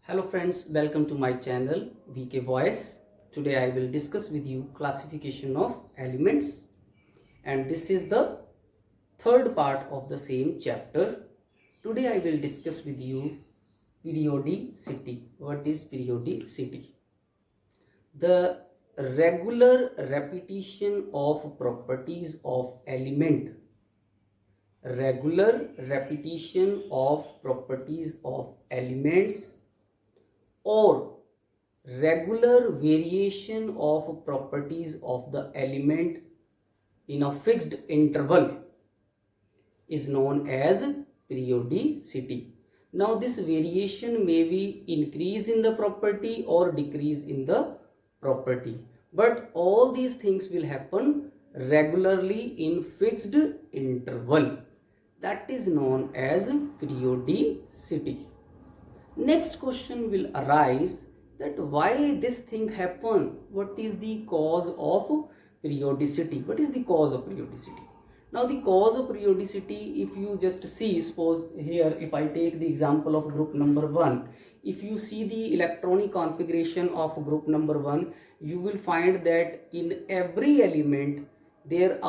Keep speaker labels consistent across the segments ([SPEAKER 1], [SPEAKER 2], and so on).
[SPEAKER 1] Hello friends, welcome to my channel VK Voice. Today I will discuss with you classification of elements, and this is the third part of the same chapter. Today I will discuss with you periodicity. What is periodicity? The regular repetition of properties of element. Regular repetition of properties of elements or regular variation of properties of the element in a fixed interval is known as periodicity. Now this variation may be increase in the property or decrease in the property, but all these things will happen regularly in fixed interval. That is known as periodicity. Next question will arise that why this thing happen? What is the cause of periodicity? What is the cause of periodicity? Now the cause of periodicity, if you just see, suppose here if I take the example of group number 1, if you see the electronic configuration of group number 1, you will find that in every element there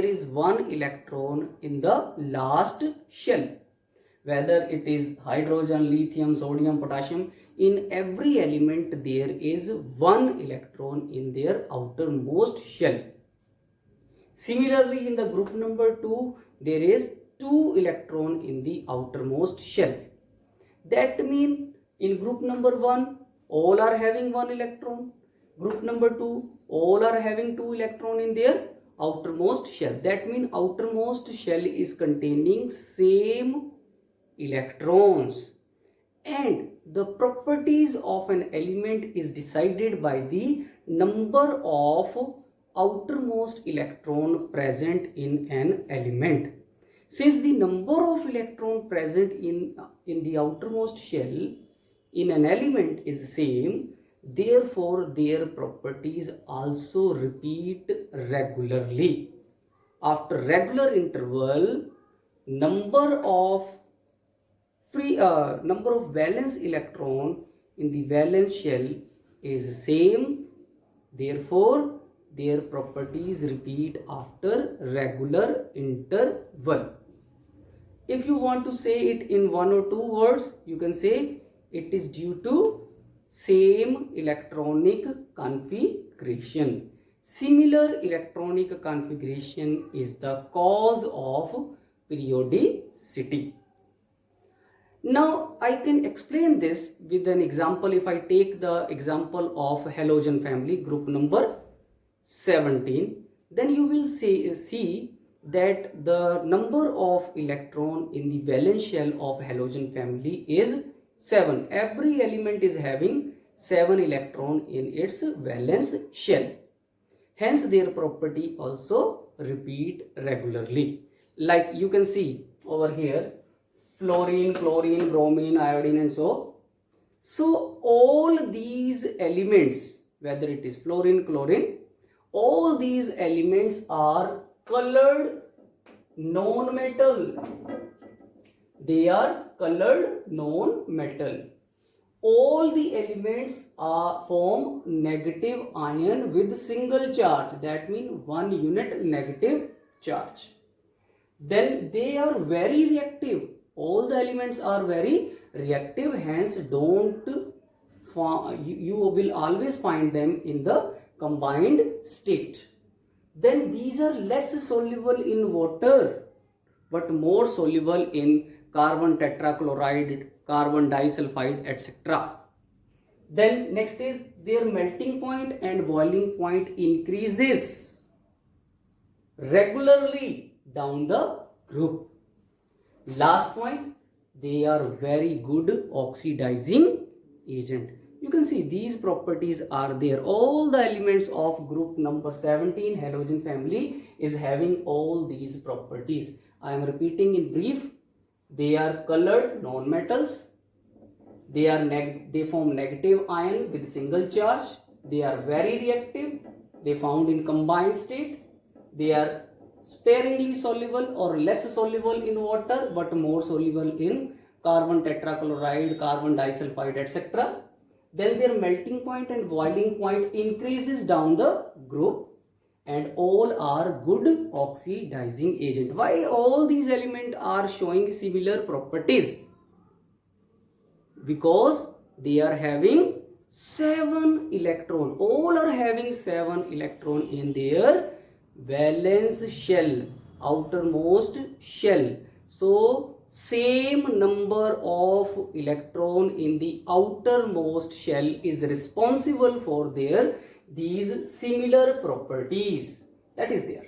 [SPEAKER 1] is one electron in the last shell. Whether it is hydrogen, lithium, sodium, potassium, in every element there is one electron in their outermost shell. Similarly, in the group number 2, there is 2 electron in the outermost shell. That means in group number 1, all are having 1 electron. Group number 2, all are having 2 electron in their outermost shell. That means outermost shell is containing same electrons, and the properties of an element is decided by the number of outermost electron present in an element. Since the number of electron present in the outermost shell in an element is same, therefore their properties also repeat regularly. After regular interval, number of valence electron in the valence shell is same, therefore their properties repeat after regular interval. If you want to say it in one or two words, you can say it is due to same electronic configuration. Similar electronic configuration is the cause of periodicity. Now I can explain this with an example. If I take the example of halogen family group number 17, then you will see that the number of electron in the valence shell of halogen family is 7. Every element is having 7 electron in its valence shell. Hence their property also repeat regularly. Like you can see over here, fluorine, chlorine, bromine, iodine, and so all these elements, whether it is fluorine, chlorine, all these elements are colored non-metal. They are colored non-metal. All the elements form negative ion with single charge. That means 1 unit negative charge. Then they are very reactive. All the elements are very reactive, hence you will always find them in the combined state. Then these are less soluble in water but more soluble in carbon tetrachloride, carbon disulfide, etc. Then next is their melting point and boiling point increases regularly down the group. Last point, they are very good oxidizing agent. You can see these properties are there. All the elements of group number 17 halogen family is having all these properties. I am repeating in brief. They are colored non-metals. They form negative ion with single charge. They are very reactive. They found in combined state. They are sparingly soluble or less soluble in water but more soluble in carbon tetrachloride, carbon disulfide, etc. Then their melting point and boiling point increases down the group, and all are good oxidizing agent. Why all these elements are showing similar properties? Because they are having 7 electron. All are having 7 electron in their valence shell, outermost shell. So same number of electron in the outermost shell is responsible for their these similar properties. That is there.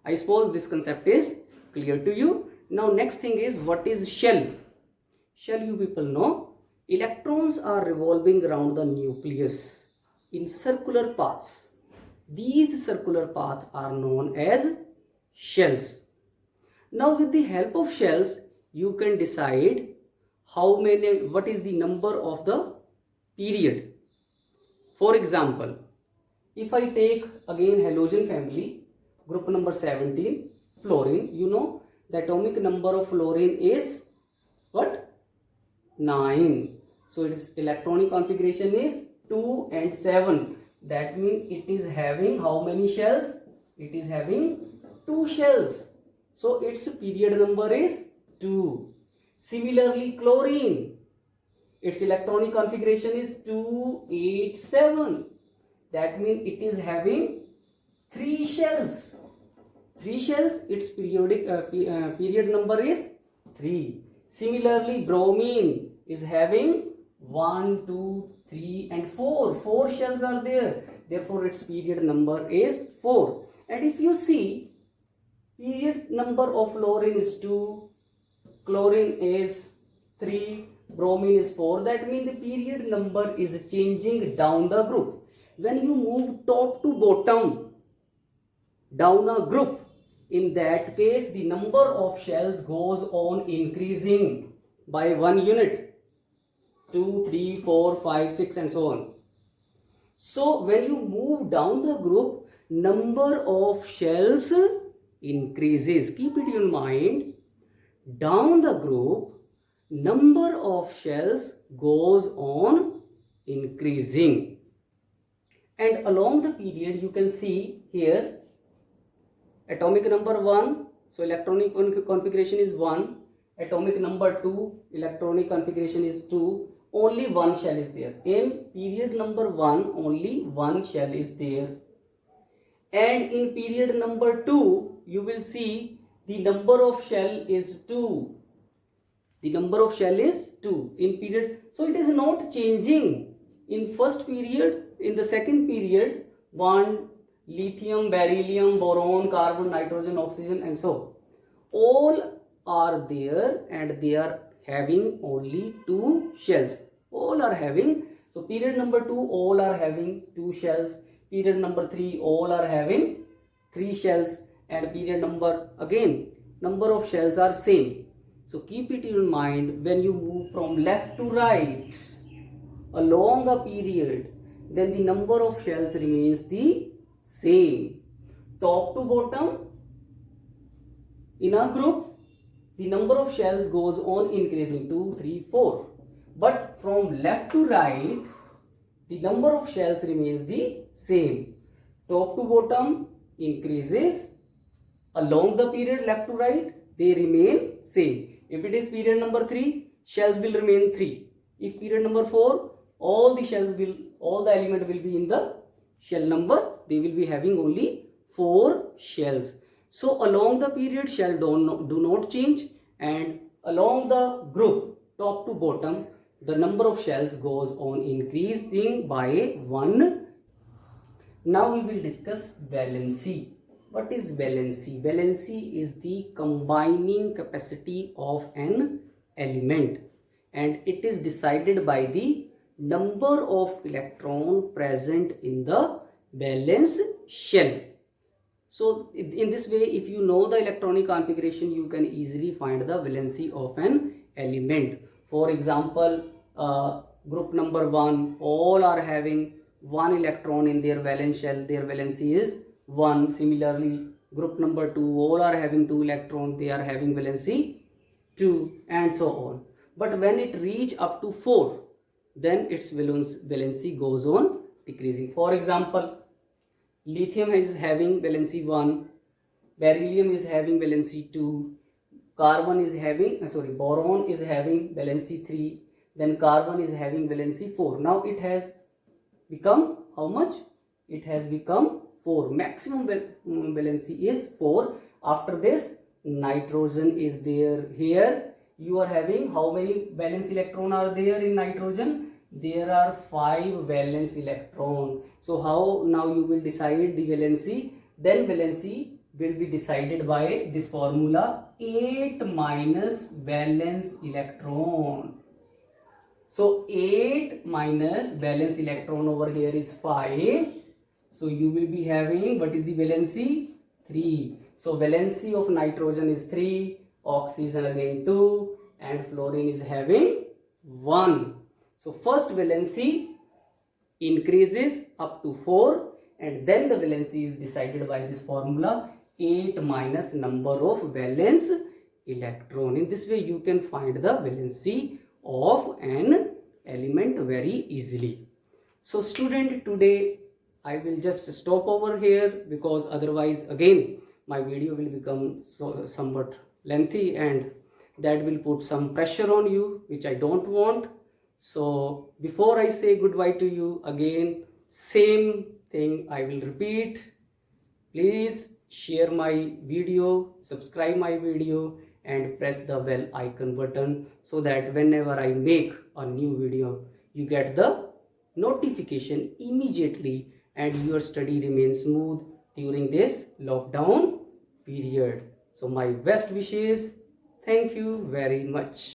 [SPEAKER 1] I suppose this concept is clear to you. Now next thing is, what is shell? Shall you people know? Electrons are revolving around the nucleus in circular paths. These circular paths are known as shells. Now with the help of shells, you can decide what is the number of the period. For example, if I take again halogen family, group number 17, fluorine, you know the atomic number of fluorine is what? 9. So its electronic configuration is 2 and 7. That means it is having how many shells? It is having 2 shells. So its period number is 2. Similarly, chlorine, its electronic configuration is 287. That means it is having 3 shells. 3 shells, its period number is 3. Similarly, bromine is having 1, 2, 3 and 4. 4 shells are there. Therefore, its period number is 4. And if you see, period number of fluorine is 2, chlorine is 3, bromine is 4. That means the period number is changing down the group. When you move top to bottom down a group, in that case the number of shells goes on increasing by 1 unit, 2, 3, 4, 5, 6 and so on. So when you move down the group, number of shells increases. Keep it in mind, down the group number of shells goes on increasing, and along the period you can see here atomic number 1, so electronic configuration is 1, atomic number 2, electronic configuration is 2, only 1 shell is there. In period number 1, only 1 shell is there. And in period number 2, you will see the number of shell is 2. The number of shell is 2 in period. So it is not changing. In first period, in the second period, 1, lithium, beryllium, boron, carbon, nitrogen, oxygen and so all are there, and they are having only 2 shells. All are having, so period number 2 all are having 2 shells, period number 3 all are having 3 shells, and period number again number of shells are same. So keep it in mind, when you move from left to right along a period, then the number of shells remains the same. Top to bottom in a group, the number of shells goes on increasing, 2, 3, 4. But from left to right, the number of shells remains the same. Top to bottom increases, along the period left to right they remain same. If it is period number 3, shells will remain 3. If period number 4, all the element will be in the shell number, they will be having only 4 shells. So along the period shell do not change, and along the group top to bottom the number of shells goes on increasing by 1. Now we will discuss valency. What is valency? Valency is the combining capacity of an element, and it is decided by the number of electron present in the valence shell. So in this way, if you know the electronic configuration, you can easily find the valency of an element. For example, group number 1 all are having 1 electron in their valence shell, their valency is 1. Similarly, group number 2 all are having 2 electrons, they are having valency 2, and so on. but when it reach up to 4, then its valency goes on decreasing. For example, lithium is having valency 1, beryllium is having valency 2, carbon is having boron is having valency 3, then carbon is having valency 4. Now it has become how much? It has become 4. Maximum valency is 4. After this, nitrogen is there. Here you are having how many valence electron are there in nitrogen? There are 5 valence electron. So how now you will decide the valency? Then valency will be decided by this formula, 8 minus valence electron. So 8 minus valence electron over here is 5. So you will be having, what is the valency? 3. So valency of nitrogen is 3, oxygen again 2, and fluorine is having 1. So first valency increases up to 4, and then the valency is decided by this formula, 8 minus number of valence electron. In this way you can find the valency of an element very easily. So student, today I will just stop over here, because otherwise again my video will become somewhat lengthy, and that will put some pressure on you, which I don't want. So before I say goodbye to you, again same thing I will repeat. Please share my video, subscribe my video, and press the bell icon button, so that whenever I make a new video, you get the notification immediately and your study remains smooth during this lockdown period. So my best wishes. Thank you very much.